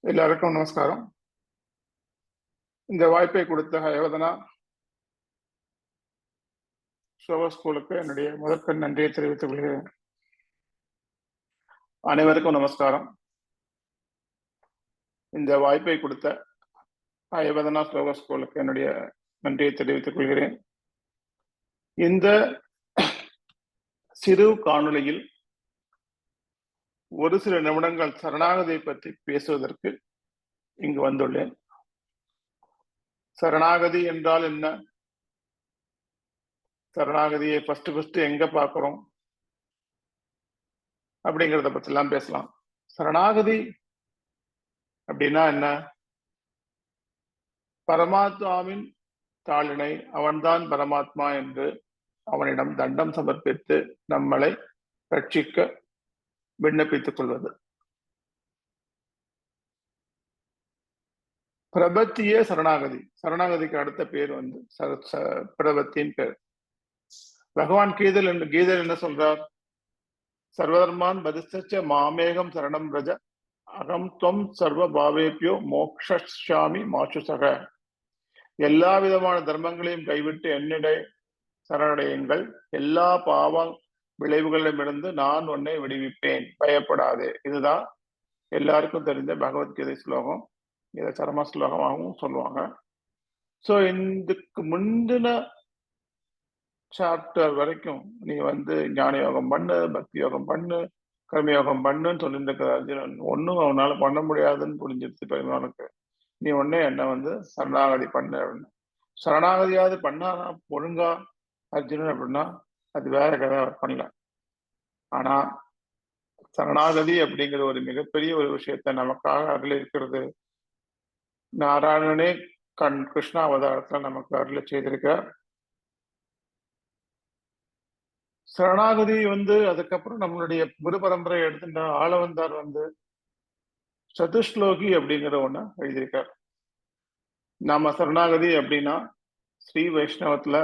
எல்லாருக்கும் நமஸ்காரம். இந்த வாய்ப்பை கொடுத்த ஹயவதனா ஸ்லோகா ஸ்கூலுக்கு என்னுடைய முதற்கண் நன்றியை தெரிவித்துக் கொள்கிறேன். அனைவருக்கும் நமஸ்காரம். இந்த வாய்ப்பை கொடுத்த ஹயவதனா ஸ்லோகா ஸ்கூலுக்கு என்னுடைய நன்றியை தெரிவித்துக் கொள்கிறேன். இந்த சிறு காணொளியில் ஒரு சில நிமிடங்கள் சரணாகதியை பற்றி பேசுவதற்கு இங்கு வந்துள்ளேன். சரணாகதி என்றால் என்ன? சரணாகதியை ஃபர்ஸ்ட் எங்க பார்க்கிறோம் அப்படிங்கிறத பத்தி எல்லாம் பேசலாம். சரணாகதி அப்படின்னா என்ன? பரமாத்மாவின் தாளினை அவன்தான் பரமாத்மா என்று அவனிடம் தண்டம் சமர்ப்பித்து நம்மளை ரட்சிக்க விண்ணப்பித்துக் கொள்வது. பிரபத்தியே சரணாகதி. சரணாகதிக்கு அடுத்த பேர் வந்து பிரபத்தின் பேர். பகவான் கீதையில் என்ன சொல்றார்? சர்வதர்மான் பதிஸ்தச்ச மாமேகம் சரணம் ரஜ அகம் துவம் சர்வ பாவேபியோ மோக்ஷாமி மாசுசக. எல்லா விதமான தர்மங்களையும் கைவிட்டு என்னிடை சரணடையுங்கள், எல்லா பாவ விளைவுகளிடமிருந்து நான் உன்னை விடுவிப்பேன், பயப்படாதே. இதுதான் எல்லாருக்கும் தெரிஞ்ச பகவத்கீதை ஸ்லோகம். இதை சரம ஸ்லோகமாகவும் சொல்லுவாங்க. ஸோ இதுக்கு முந்தின சாப்டர் வரைக்கும் நீ வந்து ஞான யோகம் பண்ணு, பக்தி யோகம் பண்ணு, கர்மயோகம் பண்ணுன்னு சொல்லியிருக்க அர்ஜுனன். ஒன்றும் அவனால பண்ண முடியாதுன்னு புரிஞ்சிருச்சு பெருமானுக்கு. நீ உடனே என்ன வந்து சரணாகதி பண்ணு அப்படின்னு. சரணாகதியாவது பண்ணானா ஒழுங்கா அர்ஜுனன் அப்படின்னா அது வேற கதை, அவர் பண்ணல. ஆனா சரணாகதி அப்படிங்கிற ஒரு மிகப்பெரிய ஒரு விஷயத்த நமக்காக அருள் இருக்கிறது. நாராயணனே கிருஷ்ணா அவதாரத்துல நமக்கு அருள் செய்திருக்கார். சரணாகதி வந்து அதுக்கப்புறம் நம்மளுடைய குரு பரம்பரை எடுத்துட்டா ஆளவந்தார் வந்து சதுஸ்லோகி அப்படிங்கிற ஒண்ணு எழுதியிருக்கார். நாம சரணாகதி அப்படின்னா ஸ்ரீ வைஷ்ணவத்துல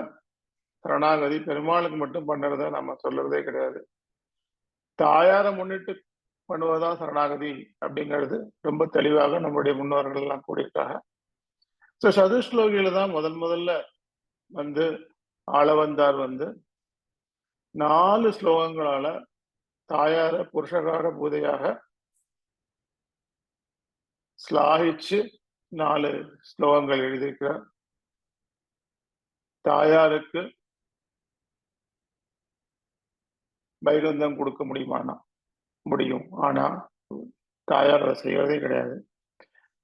சரணாகதி பெருமாளுக்கு மட்டும் பண்ணுறத நம்ம சொல்றதே கிடையாது. தாயாரை முன்னிட்டு பண்ணுவதுதான் சரணாகதி அப்படிங்கிறது ரொம்ப தெளிவாக நம்முடைய முன்னோர்கள் எல்லாம் கூடியிருக்காங்க. ஸோ சதுஸ்லோகியில தான் முதல்ல வந்து ஆளவந்தார் வந்து 4 ஸ்லோகங்களால தாயார புருஷகார பூதையாக ஸ்லாகிச்சு 4 ஸ்லோகங்கள் எழுதியிருக்கிறார். தாயாருக்கு வைகுந்தம் கொடுக்க முடியுமானா முடியும். ஆனா தாயார் அதை செய்வதே கிடையாது.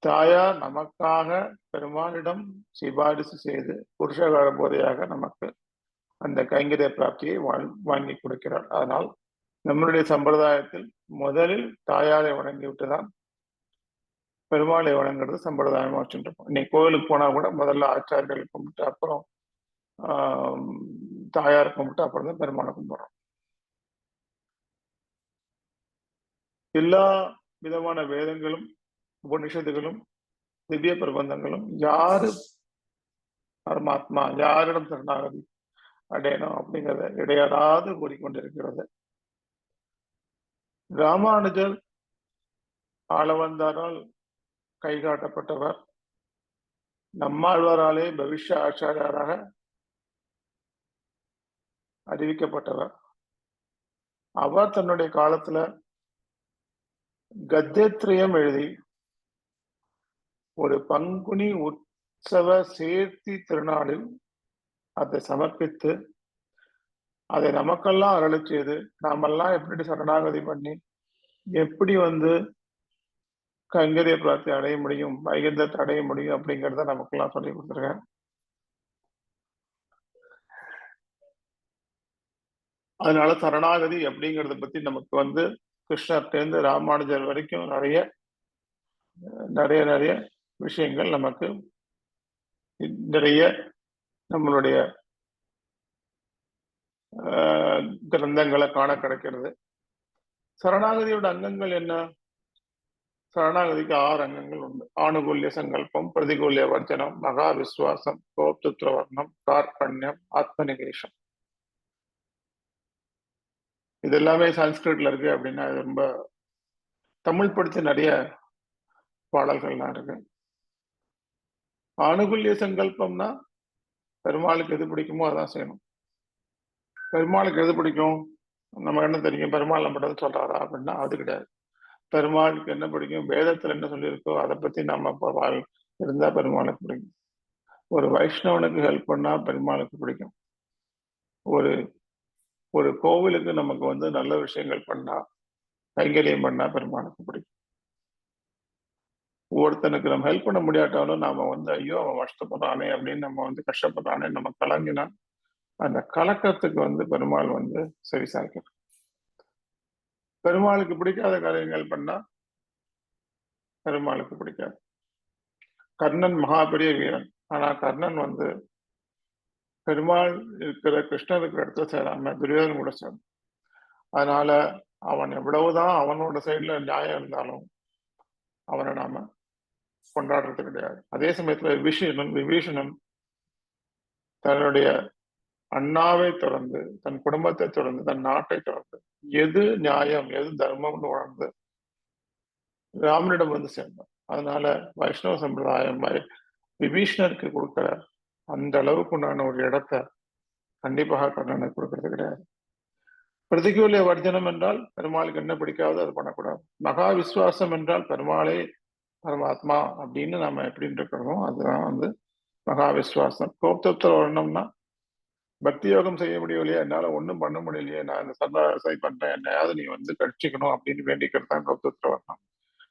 தாயார் நமக்காக பெருமானிடம் சிபாரிசு செய்து புருஷகார போதையாக நமக்கு அந்த கைங்கரிய பிராப்தியை வாங்கி கொடுக்கிறார். அதனால் நம்மளுடைய சம்பிரதாயத்தில் முதலில் தாயாரை வணங்கிவிட்டுதான் பெருமாளை வணங்குறது சம்பிரதாயமா வச்சுட்டு இருப்போம். இன்னைக்கு கோவிலுக்கு போனா கூட முதல்ல ஆச்சாரியர்களை கும்பிட்டு அப்புறம் தாயாரை கும்பிட்டு அப்புறம் தான் பெருமாளை கும்பிடுறோம். எல்லா விதமான வேதங்களும் உபனிஷத்துகளும் திவ்ய பிரபந்தங்களும் யாரு பரமாத்மா, யாரிடம் சரணாகதி அடையணும் அப்படிங்கிறத இடையறாது கூறிக்கொண்டிருக்கிறது. ராமானுஜர் ஆளவந்தாரால் கைகாட்டப்பட்டவர். நம்மாழ்வாராலே பவிஷ்ய ஆச்சாரியாராக அறிவிக்கப்பட்டவர். அவர் தன்னுடைய காலத்துல கத்தியத்ரயம் எழுதி ஒரு பங்குனி உற்சவ சேர்த்தி திருநாளில் அதை சமர்ப்பித்து அதை நமக்கெல்லாம் அருளை செய்து நாமெல்லாம் எப்படி சரணாகதி பண்ணி எப்படி வந்து கைங்கரிய பிராப்தி அடைய முடியும், வைகுந்தத்தை அடைய முடியும் அப்படிங்கிறத நமக்கெல்லாம் சொல்லி கொடுத்துருக்கேன். அதனால சரணாகதி அப்படிங்கிறத பத்தி நமக்கு வந்து கிருஷ்ணர்லேருந்து ராமானுஜர் வரைக்கும் நிறைய விஷயங்கள் நமக்கு நிறைய நம்மளுடைய கிரந்தங்களை காண கிடைக்கிறது. சரணாகதியோட அங்கங்கள் என்ன? சரணாகதிக்கு 6 அங்கங்கள் உண்டு. ஆணுகூல்ய சங்கல்பம், பிரதிகூல்ய வர்ஜனம், மகா விஸ்வாசம், கோப்துத்ரவர்ணம், கார்பண்யம், ஆத்மநிகேஷம். இது எல்லாமே சான்ஸ்கிரிட்ல இருக்கு அப்படின்னா ரொம்ப தமிழ் படித்து நிறைய பாடல்கள்லாம் இருக்கு. ஆணுகுல்ய சங்கல்பம்னா பெருமாளுக்கு எது பிடிக்குமோ அதான் செய்யணும். பெருமாளுக்கு எது பிடிக்கும்? நம்ம என்ன தெரியும், பெருமாள் நம்மகிட்ட சொல்றாரா அப்படின்னா அது கிடையாது. பெருமாளுக்கு என்ன பிடிக்கும், வேதத்துல என்ன சொல்லியிருக்கோ அதை பத்தி நம்ம இருந்தா பெருமாளுக்கு பிடிக்கும். ஒரு வைஷ்ணவனுக்கு ஹெல்ப் பண்ணா பெருமாளுக்கு பிடிக்கும். ஒரு ஒரு கோவிலுக்கு நமக்கு வந்து நல்ல விஷயங்கள் பண்ணா, கைங்கரியம் பண்ணா பெருமாளுக்கு பிடிக்கும். ஒருத்தனுக்கு நம்ம ஹெல்ப் பண்ண முடியாட்டாலும் நாம வந்து ஐயோ அவன் கஷ்டப்படுறானே அப்படின்னு நம்ம வந்து கஷ்டப்படுறானே நம்ம கலங்கினா அந்த கலக்கத்துக்கு வந்து பெருமாள் வந்து சரி சாய்க்கிறார். பெருமாளுக்கு பிடிக்காத காரியங்கள் பண்ணா பெருமாளுக்கு பிடிக்காது. கர்ணன் மகாபெரிய வீரன். ஆனா கர்ணன் வந்து பெருமாள் இருக்கிற கிருஷ்ணர் இருக்கிற இடத்துல சேராம துரியோதன் கூட சேரும். அதனால அவன் எவ்வளவுதான் அவனோட சைடுல நியாயம் இருந்தாலும் அவனை நாம கொண்டாடுறது கிடையாது. அதே சமயத்துல விபீஷணன் தன்னுடைய அண்ணாவை தொடர்ந்து, தன் குடும்பத்தை தொடர்ந்து, தன் நாட்டை தொடர்ந்து எது நியாயம் எது தர்மம்னு உணர்ந்து ராமனிடம் வந்து சேர்ந்தான். அதனால வைஷ்ணவ சம்பிரதாயம் விபீஷணருக்கு கொடுக்கிற அந்த அளவுக்கு உண்டான ஒரு இடத்தை கண்டிப்பாக கர்ணனுக்கு கொடுக்கறது கிடையாது. பிரதிகூல வர்ஜனம் என்றால் பெருமாளுக்கு என்ன பிடிக்காதோ அது பண்ணக்கூடாது. மகா விசுவாசம் என்றால் பெருமாளே பரமாத்மா அப்படின்னு நம்ம எப்படின்னு இருக்கிறோமோ அதுதான் வந்து மகா விசுவாசம். கோப்தத்தில் வரணும்னா பக்தி யோகம் செய்ய முடியலையே, என்னால ஒன்றும் பண்ண முடியலையே, நான் இந்த சர்வாசை பண்றேன், என்னையாவது நீ வந்து கட்சிக்கணும் அப்படின்னு வேண்டிக்கிறது தான் கோப்தத்தில் வரணும்.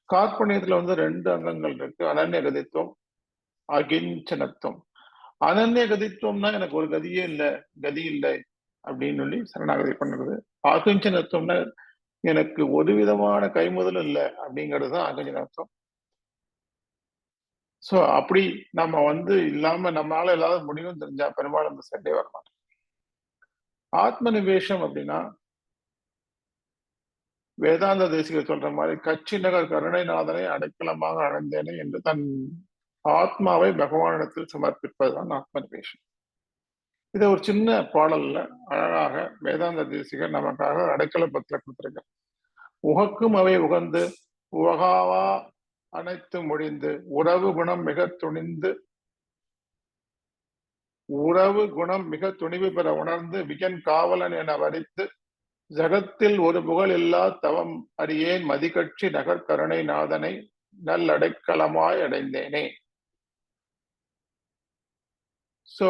கார்பண்யத்துல வந்து 2 அங்கங்கள் இருக்கு. அனன்ய கதித்துவம், அகிஞ்சனத்துவம். அனன்ய கதித்துவம்னா எனக்கு ஒரு கதியே இல்லை, கதி இல்லை அப்படின்னு சொல்லி சரணாகதி பண்ணுறது. அகிஞ்சனத்துவம்னா எனக்கு ஒரு விதமான கைமுதலும் இல்லை அப்படிங்கிறது தான் அகிஞ்சனத்துவம். சோ அப்படி நம்ம வந்து இல்லாம நம்மளால ஏதாவது முடிவும் தெரிஞ்சா பெரும்பாலும் அந்த சண்டே வரமாட்டோம். ஆத்ம நிவேஷம் அப்படின்னா வேதாந்த தேசிகர் சொல்ற மாதிரி கட்சி நகர் கருணைநாதனை அடைக்கலமாக அடைந்தேனே என்று தன் ஆத்மாவை பகவானிடத்தில் சமர்ப்பிப்பதுதான் ஆத்ம நிவேஷம். இதை ஒரு சின்ன பாடல்ல அழகாக வேதாந்த தேசிகர் நமக்காக அடைக்கல பத்திர கொடுத்திருக்கார். உகக்கும் அவை உகந்து உவகாவா அனைத்து முடிந்து உறவு குணம் மிக துணிவு பெற உணர்ந்து விகன் காவலன் என வரித்து ஜகத்தில் ஒரு புகழ் இல்லா தவம் அறியேன் மதிகட்சி நகர்கருணை நாதனை நல்லடைக்கலமாய் அடைந்தேனே. சோ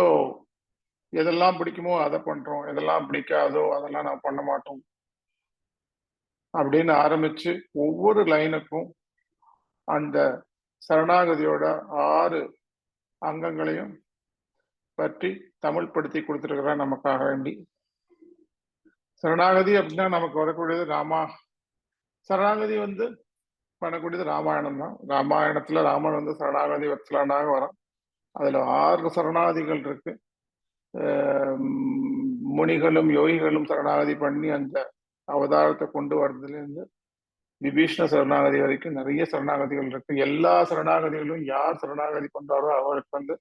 எதெல்லாம் பிடிக்குமோ அதை பண்றோம், எதெல்லாம் பிடிக்காதோ அதெல்லாம் நான் பண்ண மாட்டோம் அப்படின்னு ஆரம்பிச்சு ஒவ்வொரு லைனுக்கும் அந்த சரணாகதியோட 6 அங்கங்களையும் பற்றி தமிழ் படுத்தி கொடுத்துருக்கிறார் நமக்காக வேண்டி. சரணாகதி அப்படின்னா நமக்கு வரக்கூடியது சரணாகதி வந்து பண்ணக்கூடியது ராமாயணம் தான். ராமாயணத்துல ராமன் வந்து சரணாகதி வத்சலனாக வரும். அதுல 6 சரணாகதிகள் இருக்கு. முனிகளும் யோகிகளும் சரணாகதி பண்ணி அந்த அவதாரத்தை கொண்டு வர்றதுலேருந்து விபீஷ்ண சரணாகதி வரைக்கும் நிறைய சரணாகதிகள் இருக்கு. எல்லா சரணாகதிகளும் யார் சரணாகதி பண்றாரோ அவருக்கு வந்து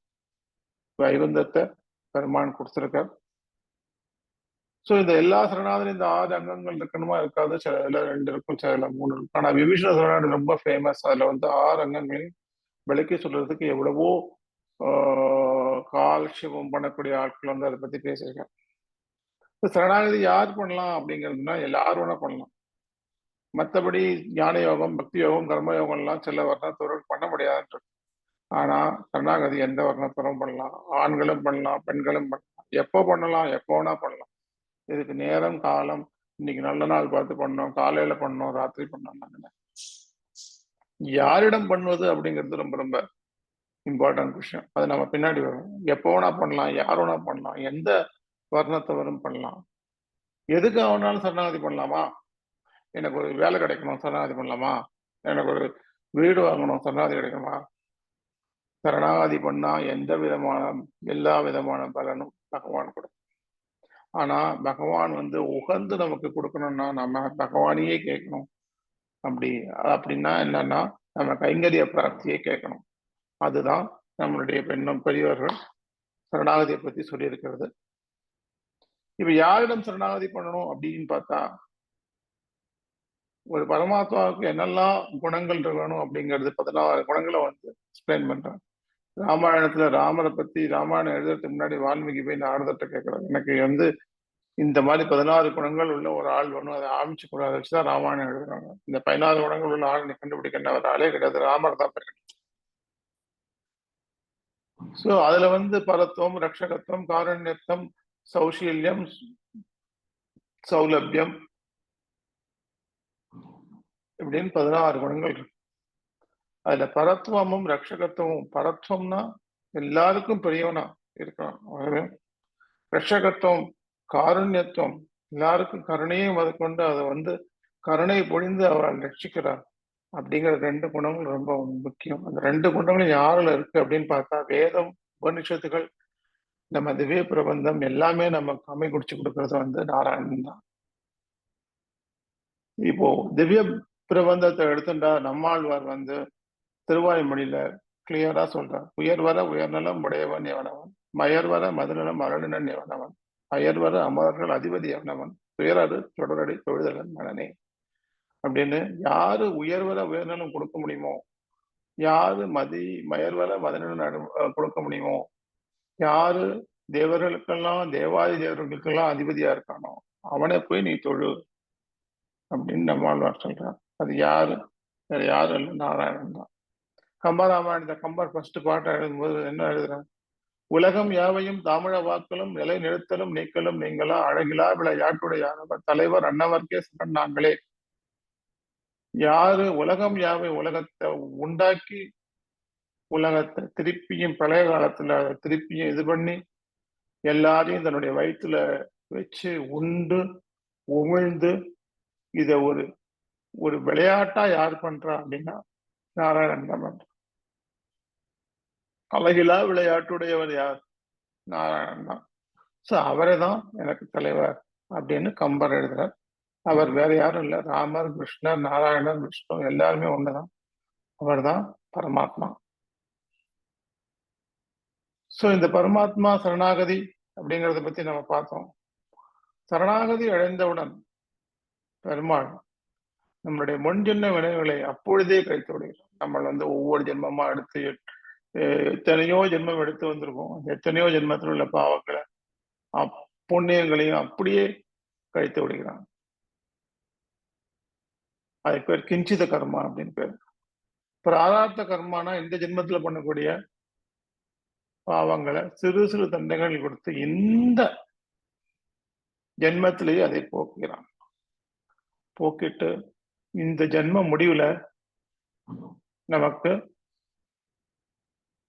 வைகுந்தத்தை பெருமான் கொடுத்திருக்கார். சோ இந்த எல்லா சரணாகதியும் இந்த 6 அங்கங்கள் இருக்கணுமா இருக்காது, சில 2 இருக்கும், சில 3 இருக்கும். ஆனா விபீஷண சரணாகதி ரொம்ப ஃபேமஸ். அதுல வந்து 6 அங்கங்களையும் விளக்கி சொல்றதுக்கு எவ்வளவோ காலட்சேபம் பண்ணக்கூடிய ஆட்கள் வந்து அதை பத்தி பேசியிருக்காங்க. சரணாகதி யார் பண்ணலாம் அப்படிங்கிறதுனா எல்லாரும் வேணா பண்ணலாம். மற்றபடி ஞான யோகம், பக்தி யோகம், கர்ம யோகம் எல்லாம் சில வர்ணத்தோடு பண்ண முடியாது. ஆனா சரணாகதி எந்த வர்ணத்தோடும் பண்ணலாம். ஆண்களும் பண்ணலாம், பெண்களும் பண்ணலாம். எப்போ பண்ணலாம், எப்போ வேணா பண்ணலாம். இதுக்கு நேரம் காலம் இன்னைக்கு நல்ல நாள் பார்த்து பண்ணோம், காலையில பண்ணோம், ராத்திரி பண்ணோம். யாரிடம் பண்ணுவது அப்படிங்கிறது ரொம்ப ரொம்ப இம்பார்ட்டன்ட் விஷயம். அது நம்ம பின்னாடி வரும். எப்போ வேணா பண்ணலாம், யார் வேணா பண்ணலாம், எந்த வர்ணத்தவரும் பண்ணலாம். எதுக்கு அவனாலும் சரணாகதி பண்ணலாமா? எனக்கு ஒரு வேலை கிடைக்கணும் சரணாகதி பண்ணலாமா? எனக்கு ஒரு வீடு வாங்கணும் சரணாகதி கிடைக்குமா? சரணாகதி பண்ணா எல்லா விதமான பலனும் பகவான் கொடுக்கும். ஆனா பகவான் வந்து உகந்து நமக்கு கொடுக்கணும்னா நம்ம பகவானையே கேட்கணும். அப்படின்னா என்னன்னா நம்ம கைங்கரிய பிரார்த்தியை கேட்கணும். அதுதான் நம்மளுடைய பெரியவர்கள் சரணாகதியை பத்தி சொல்லியிருக்கிறது. இப்ப யாரிடம் சரணாகதி பண்ணணும் அப்படின்னு பார்த்தா ஒரு பரமாத்மாவுக்கு என்னெல்லாம் குணங்கள் இருக்கணும் அப்படிங்கிறது 16 குணங்களை வந்து எக்ஸ்பிளைன் பண்றாங்க. ராமாயணத்துல ராமரை பத்தி ராமாயணம் எழுதுறதுக்கு முன்னாடி வால்மீகி போய் நாரதர்கிட்ட கேட்கிறார், எனக்கு வந்து இந்த மாதிரி 16 குணங்கள் உள்ள ஒரு ஆள் வேணும், அதை ஆரம்பிச்சு கூட அதை வச்சுதான் ராமாயணம் எழுதுறாங்க. இந்த 16 குணங்கள் உள்ள ஆள் நீ கண்டுபிடிக்க என்ன ஒரு ஆளே கிடையாது, ராமர் தான் பெரிய. சோ அதுல வந்து பரத்துவம், ரக்ஷகத்துவம், காரண்யத்துவம், சௌஷீல்யம், சௌலபியம் இப்படின்னு 16 குணங்கள் இருக்கு. அதுல பரத்துவமும் ரக்ஷகத்துவமும், பரத்துவம்னா எல்லாருக்கும் பெரியவனா இருக்கான், ரட்சகத்துவம் காருண்யத்துவம் எல்லாருக்கும் கருணையை முதற்கொண்டு அதை வந்து கருணை பொழிந்து அவள் ரட்சிக்கிறார் அப்படிங்கிற 2 குணங்கள் ரொம்ப முக்கியம். அந்த 2 குணங்களும் யாருல இருக்கு அப்படின்னு பார்த்தா வேதம், உபனிஷத்துகள், நம்ம திவ்ய பிரபந்தம் எல்லாமே நமக்கு அமை குடிச்சு கொடுக்கறது வந்து நாராயணன் தான். இப்போ திவ்ய பிரபந்தத்தை எடுத்துட்டா நம்மாழ்வார் வந்து திருவாய்மொழியில கிளியரா சொல்றார், உயர்வர உயர்நலம் உடையவன் எவனவன், மயர்வர மதுநலம் அருளினன் எவனவன், அயர்வர அமரர்கள் அதிபதி எவனவன், துயரது தொடரடி தொழுதலன் மனனே அப்படின்னு. யாரு உயர்வர உயர்நலம் கொடுக்க முடியுமோ, யாரு மயர்வர மதநலம் கொடுக்க முடியுமோ, யாரு தேவர்களுக்கெல்லாம் தேவாதி தேவர்களுக்கெல்லாம் அதிபதியா இருக்கானோ அவனை போய் நீ தொழு அப்படின்னு நம்மாழ்வார் சொல்றார். அது யாரு? வேற யாரும் இல்லை, நாராயணன் தான். கம்பராமாயணத்தை கம்பர் ஃபர்ஸ்ட் பாட்டை எழுதும்போது என்ன எழுதுறாங்க, உலகம் யாவையும் தாமிழ வாக்களும் நிலை நிறுத்தலும் நீக்கலும் நீங்களா அழகிலா விளையாட்டுடையானவர் தலைவர் அன்னவர்க்கே சரண் நாங்களே. யாரு உலகம் யாவை உலகத்தை உண்டாக்கி உலகத்தை திருப்பியும் பழைய காலத்துல திருப்பியும் இது பண்ணி எல்லாரையும் தன்னுடைய வயிற்றுல வச்சு உண்டு உமிழ்ந்து இத ஒரு ஒரு விளையாட்டா யார் பண்றா அப்படின்னா நாராயணன் தான் பண்ற. அழகிலா விளையாட்டுடையவர் யார்? நாராயணன் தான். சோ அவரை தான் எனக்கு தலைவர் அப்படின்னு கம்பர் எழுதுறார். அவர் வேற யாரும் இல்லை, ராமர், கிருஷ்ணர், நாராயணர், விஷ்ணு எல்லாருமே ஒண்ணுதான். அவர் தான் பரமாத்மா. சோ இந்த பரமாத்மா சரணாகதி அப்படிங்கறத பத்தி நம்ம பார்த்தோம். சரணாகதி அடைந்தவுடன் பெருமாள் நம்மளுடைய முன்ஜென்ம வினைகளை அப்பொழுதே கழித்து விடுகிறோம். நம்ம வந்து ஒவ்வொரு ஜென்மமா எடுத்து எத்தனையோ ஜென்மம் எடுத்து வந்திருக்கோம், எத்தனையோ ஜென்மத்தில் உள்ள பாவங்களை புண்ணியங்களையும் அப்படியே கழித்து விடுகிறான். அதுக்கு பேர் கிஞ்சித கர்மா அப்படின்னு பேர். பிராராப்த கர்மானா இந்த ஜென்மத்துல பண்ணக்கூடிய பாவங்களை சிறு சிறு தண்டைகள் கொடுத்து இந்த ஜென்மத்திலேயே அதை போக்குகிறான். போக்கிட்டு இந்த ஜென்ம முடிவுல நமக்கு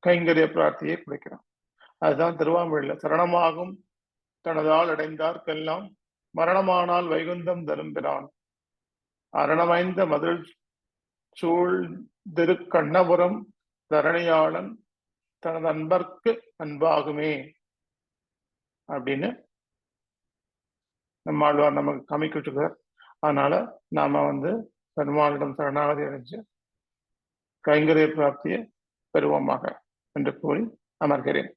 கைங்கரிய பிரார்த்தியை கொடுக்கிறான். அதுதான் திருவாமொழியில சரணமாகும் தனதால் அடைந்தார்க்கெல்லாம் மரணமானால் வைகுந்தம் தரும்பினான் அரணமைந்த மதில் சூழ் திருக்கண்ணபுரம் தரணியாளன் தனது அன்பர்க்கு அன்பாகுமே அப்படின்னு நம்மாழ்வார் நமக்கு காமிக்கிட்டுருக்கார். அதனால நாம வந்து பெருமாளிடம் சரணாகதி அடைஞ்சு கைங்கரிய பிராப்தியை பெறுவோமாக என்று கூறி அமர்கிறேன்.